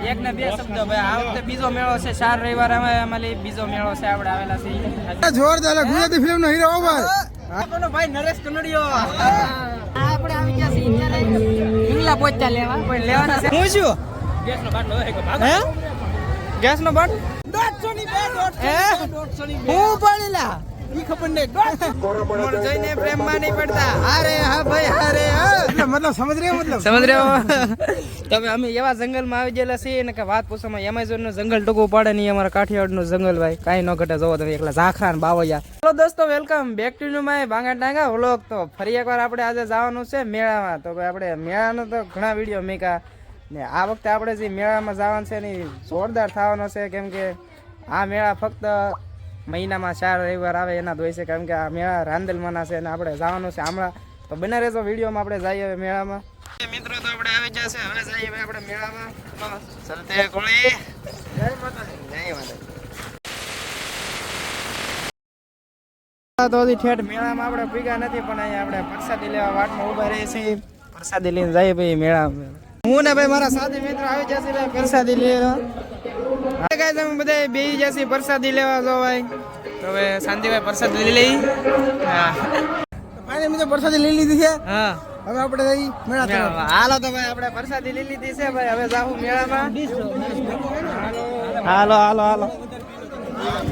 એક ને બે શબ્દો ભાઈ આ વખતે બીજો મેળો છે 4 રવિવાર અમારી બીજો મેળો છે આપણે આવેલા છે જોરદાર ગુજરાતી ફિલ્મ નો હીરો ભાઈ આપણો ભાઈ નરેશ કનડિયો આપણે આવી ગયા છે ઇંગલા પોચા લેવા કોઈ લેવાના છે હું છું ગેસનો બાટલો હે ગેસનો બાટલો 150 ની બે 150 ની હું પડેલા ઈ ખબર ને મોર જોઈને પ્રેમમાં નહીં પડતા અરે હા ભાઈ અરે હા મતલબ સમજ રહ્યો તમે અમે એવા જંગલમાં આવી ગયેલા છીએ ને કે વાત પૂછવામાં એમેઝોન નું જંગલ ટૂંકું પડે નહીં અમારા કાઠિયાવાડ નું જંગલ ભાઈ કાંઈ ન ઘટે જોવો તમે એકલા ઝાખરા ને બાવળિયા. હેલો દોસ્તો, welcome back to new my Bhanga Tanga vlog. તો ફરી એકવાર આપણે આજે જવાનું છે મેળામાં. તો ભાઈ આપણે મેળાનો તો ઘણા વિડીયો મેકા ને આ વખતે આપણે જે મેળામાં જવાનું છે ને જોરદાર થવાનો છે, કેમ કે આ મેળા ફક્ત મહિનામાં 4 રવિવાર આવે એના જ હોય છે, કેમ કે આ મેળા રાંદેલમાંના છે અને આપણે જવાનું છે હમણાં. તો બને રહેજો વિડીયોમાં, આપણે જઈએ હવે મેળામાં. મિત્રો તો આપણે આવી જશે, હવે જઈએ ભાઈ આપણે મેળામાં. ચલતે કોળી જય માતાજી. જય માતાજી. તો હજી ઠેઠ મેળામાં આપણે ભેગા નથી, પણ અહીંયા આપણે પ્રસાદી લેવા વાટમાં ઉભા રહીએ છીએ. પ્રસાદી લઈને જઈએ ભાઈ મેળામાં. હું ને ભાઈ મારા સાથી મિત્રો આવી જશે ભાઈ પ્રસાદી લેવા. તમે બધા બેસી જશે પ્રસાદી લેવા. જો ભાઈ તો હવે શાંતિભાઈ પ્રસાદી લઈ લઈ. હા પ્રસાદી લઈ લીધી છે. હા હવે આપણે જઈ મેળા. હાલો તો ભાઈ આપણે પ્રસાદી લઈ લીધી છે ભાઈ, હવે જાવું મેળામાં. હાલો હાલો હાલો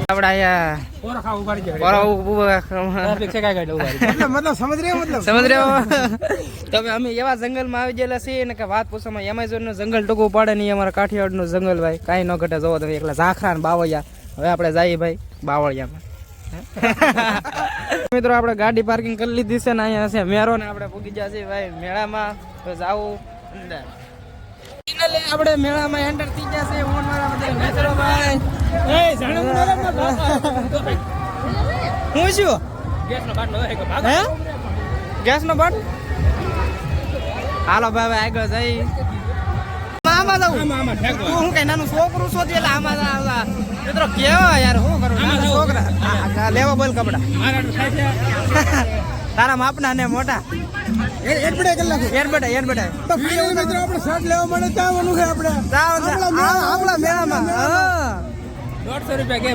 આપણે અહીંયા સમજ રહ્યો. તમે અમે એવા જંગલમાં આવી ગયેલા છીએ ને કે વાત પૂછવામાં એમેઝોન નું જંગલ ટૂંકું પડે નહીં અમારા કાઠિયાવાડ નું જંગલ ભાઈ કાંઈ ન ઘટે જોવો તમે એકલા ઝાખરા ને બાવળિયા. હવે આપણે જઈએ ભાઈ બાવળિયામાં. મિત્રો આપણે ગાડી પાર્કિંગ કરી લીધી છે ને અહીંયા છે મેરો ને આપણે પૂગી ગયા છીએ ભાઈ મેળામાં. તો જાવું અંદર આપણે મેળામાં એન્ટર થઈ ગયા છે. હું મારા બધા મિત્રો ભાઈ હું છું ગેસનો બાટલો હે ગેસનો બાટલો. હાલો ભાઈ આગળ જઈ આમાં જાઉં. હું કઈ નાનું છોકરું શોધી એટલે આમાં મિત્રો કેવા યાર શું કરું છોકરા લેવા બોલ કપડા તારા માપના ને મોટા આપણા મેળામાં 150 રૂપિયા કે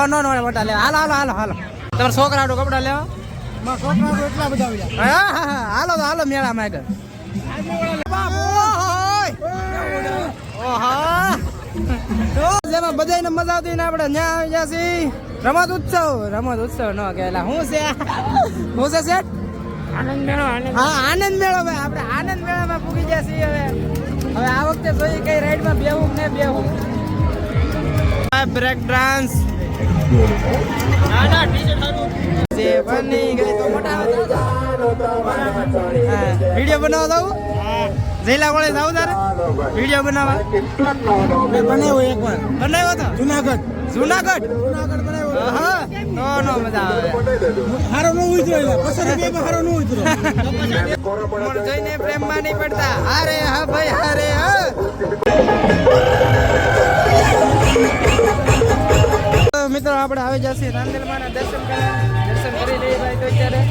નો મોટા લેવા. હાલો હાલો હાલો હાલો તમારા છોકરા કપડા લેવા. એટલા બધા હાલો તો હાલો મેળામાં આગળ. જેમાં બધાને મજા આવતી ને આપણે ત્યાં આવી જશે રમત ઉત્સવ ન કહેલા શું છે શેઠ આનંદ મેળો. હા આનંદ મેળો ભાઈ આપણે આનંદ મેળામાં પૂગી ગયા છીએ. હવે આ વખતે જોઈએ કઈ રાઈડમાં બેહું ને બેહું. બ્રેક ડાન્સ જે બની ગઈ તો મોટા વિડીયો બનાવવા જાવ જઈલા વળે જાવ તારે વિડીયો બનાવવા. બનાવ્યો એકવાર બનાવ્યો તો જુનાગઢ બનાવ્યો. હા તો નો મજા આવે. હારો નો ઉતરો 50 રૂપિયામાં હારો નો ઉતરો. મોર જોઈને પ્રેમમાં નહીં પડતા અરે હા ભાઈ અરે હા. મિત્રો આપણે આવી જશે રાંદેલમાના દર્શન કરી લઈએ ભાઈ. તો અત્યારે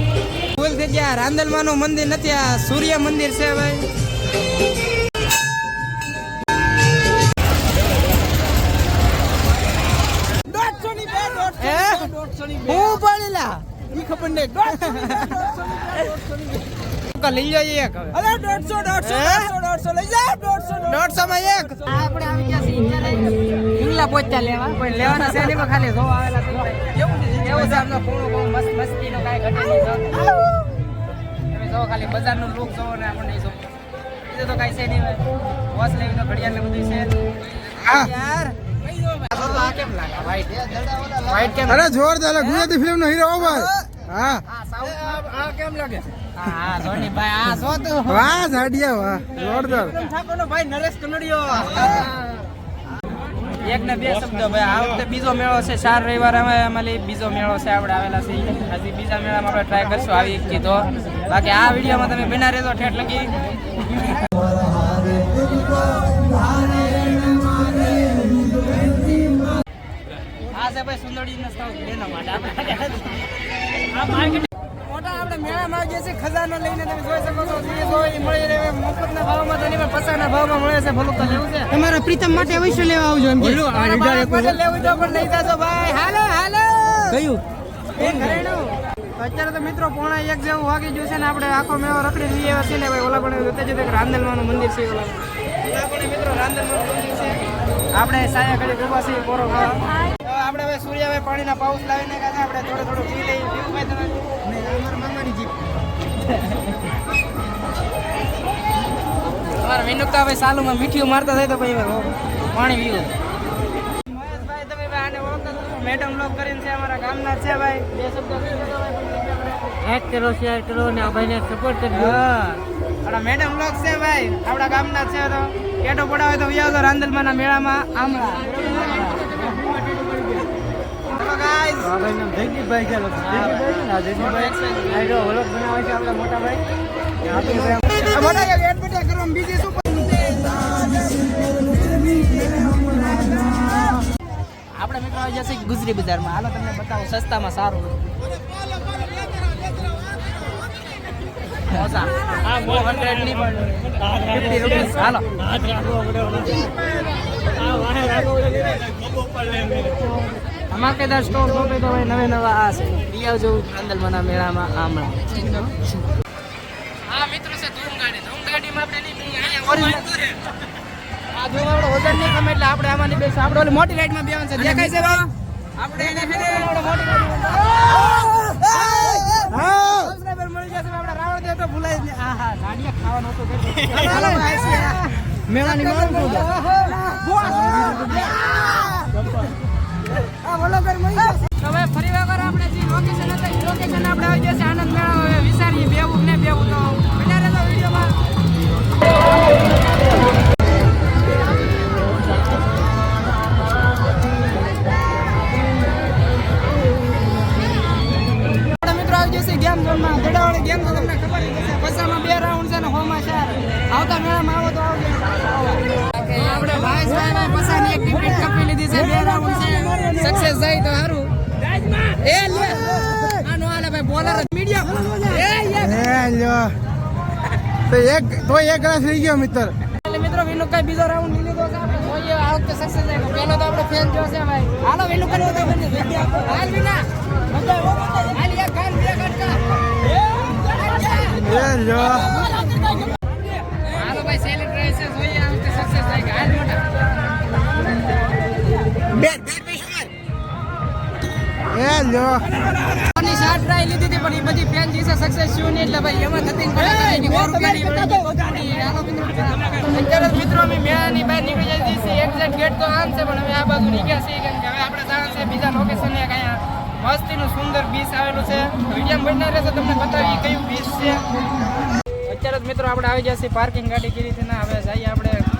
ભૂલ થઈ ગયા, રાંદેલમાનું મંદિર નથી, આ સૂર્ય મંદિર છે ભાઈ. હું પડેલા ઈ ખબર ને લઈ લો એક. અરે 150 લઈ જા. 150 માં એક. આપણે આવી ગયા છીએ ઇંગલા પોચા લેવા કોઈ લેવાના છે નહીં, ખાલી જો આવેલા છે કેવું છે આમનો પૂરો બહુ મસ્ત મસ્તીનો કાઈ ઘટે નહીં. તમે જો ખાલી બજારનું લુક જોવો ને આપણે નહીં જો બીજું તો કાઈ છે નહીં ભાઈ. વોચ લેવી તો ઘડિયાળ ને બધું છે યાર. આ કેમ લાગે વ્હાઈટ કેમ? અરે જોરદાર ગુજરાતી ફિલ્મ નો હીરો ભાઈ. હા આ કેમ લાગે? હા સોની ભાઈ આ જો તું વાહ ઝાડિયા વાહ જોરદાર. ઠાકોરનો ભાઈ નરેશ કનડિયો. એક ને બે શબ્દો ભાઈ આ વખતે બીજો મેળો છે 4 રવિવાર અમારી બીજો મેળો છે આપણે આવેલા છે. હજી બીજા મેળામાં આપણે ટ્રાય કરશું આવી કીધો. બાકી આ વિડીયોમાં તમે બના રહેજો ઠેઠ લગી. આ છે ભાઈ સુંદરજીના સ્ટોક લેના માટે આપણે આ માર્કેટ મોટા આપણે મેળામાં આવીએ છીએ ખજાનો લઈને તમે જોઈ શકો છો જે હોય એ મળી રહે મફતના ભાવમાં તો નહીં પણ પચાસના ભાવમાં મળે છે ભલું તો લેવું છે તમારા પ્રીતમ માટે અવશ્ય લેવા આવજો એમ બોલો આ માટે લેવું તો પણ લઈ જાજો ભાઈ હાલો હાલો કયું એ ઘરેણું અત્યારે તો મિત્રો 1:30 જેવું વાગી ગયું છે ને આપણે આખો મેળો રખડી લઈએ છીએ ને ભાઈ ઓલા પણ જતા જતા રાંદલમાનું મંદિર છે ઓલા પણ મિત્રો રાંદલમાનું મંદિર છે આપણે સાયા કરી ઉભા છીએ કોરો ખાવા આપણે હવે સૂર્યાભાઈ પાણીના પાઉસ લાવીને કાંઈ આપણે થોડું પી લઈએ પીવું ભાઈ તમે અમારા મામાની જીપ અમારા વિનુકા ભાઈ સાલુમાં મીઠીઓ મારતા થાય તો ભાઈ પાણી પીવું મહેશભાઈ તમે ભાઈ આને ઓળખતા મેડમ લોક કરીને છે અમારા ગામના છે ભાઈ બે શબ્દો લાઈક કરો શેર કરો ને આ ભાઈને સપોર્ટ કરજો હા આપણા મેડમ લોક છે ભાઈ આપણા ગામના છે તો કેટો પડાવે તો વ્યાજો રાંદલમાના મેળામાં આમળા ચલો ગાઈસ આ ભાઈ નામ જયદીપભાઈ છે લોકો જયદીપભાઈ ને આ જયદીપભાઈ આઈડો ઓળખ બનાવે છે આપણા મોટા ભાઈ આ મોટા એક એડવર્ટાઇઝ કરવામાં બીજી શું આપણે મિત્રો આવી જશે ગુજરી બજારમાં હાલો તમને બતાવો સસ્તામાં સારું મોસા હા 400 ની પણ 50 રૂપિયા હાલો ધમાકેદાર સ્ટોર ગોપે તો ભાઈ નવે નવા આ છે રિયા જો રાંદલમાના મેળામાં આમળા હા મિત્રો છે ધૂમગાડીમાં આપણે નહીં અહીંયા ઓરિજિનલ આ જો આપણો વજન નહીં કમે એટલે આપણે આમાં નહીં બેસી આપણે ઓલી મોટી લાઈટમાં બેવાનું છે દેખાય છે ભાઈ આપણે એને હેને આપણે મોટી સબસ્ક્રાઇબર મળી જશે આપણે રાવણ દે તો ભૂલાય જ નહીં આહા ગાડીયા ખાવાનો તો મેળાની મારું આ વલોગર મળી જશે તો ભાઈ ફરી વખત આપણે જે લોકેશન હતા એ લોકેશન આપણે આવી જશે આનંદ મેળા હવે વિચારીએ બેવું ને બેવું તો બિના રહેતો વિડીયોમાં ગેમ ઝોનમાં દડાવાળી ગેમ તો તમને ખબર જ હશે પચામાં 2 રાઉન્ડ છે ને હોમાં 4 આવતા મેળામાં આવો તો આવજો આપણે ભાઈ પચાની એક ટિકિટ કપી લીધી છે 2 રાઉન્ડ છે સક્સેસ જાય તો સારું એ લે આનો આલે ભાઈ બોલર મીડિયમ લ્યો તો એક ગ્લાસ રહી ગયો મિત્ર એટલે મિત્રો વિનુકાઈ બીજો રાઉન્ડ લીધો છે આપણે જોઈએ આ વખતે સક્સેસ જાય પહેલો તો આપણો ફેન જોશે ભાઈ હાલો વિનુકાઈ તો બની હાલ વિના હાલ એક ગાલ બે ગટકા લ્યો હાલો ભાઈ સેલિબ્રેશન જોઈએ આ વખતે સક્સેસ થાય કે હાલ મોટા બેટ લ્યો ની શાર્ટ ટ્રાય લીધી હતી પણ એ બધી ફેન જીસે સક્સેસ થયું નહીં એટલે ભાઈ એમાં થતી પડે હાલો મિત્રો અમે મેળાની બહાર નીકળી જઈએ છીએ એક્ઝેક્ટ ગેટ તો આમ છે પણ અમે આ બાજુ નીકળ્યા છીએ કેમ કે હવે આપણે જવાનું છે બીજા લોકેશન એક અહીંયા મસ્તીનું સુંદર બીચ આવેલું છે વિડીયો બનના રહેશે તમને બતાવીએ કયું બીચ છે અત્યારે જ મિત્રો આપણે આવી જશે પાર્કિંગ ગાડી કરી હતી ને હવે જઈએ આપણે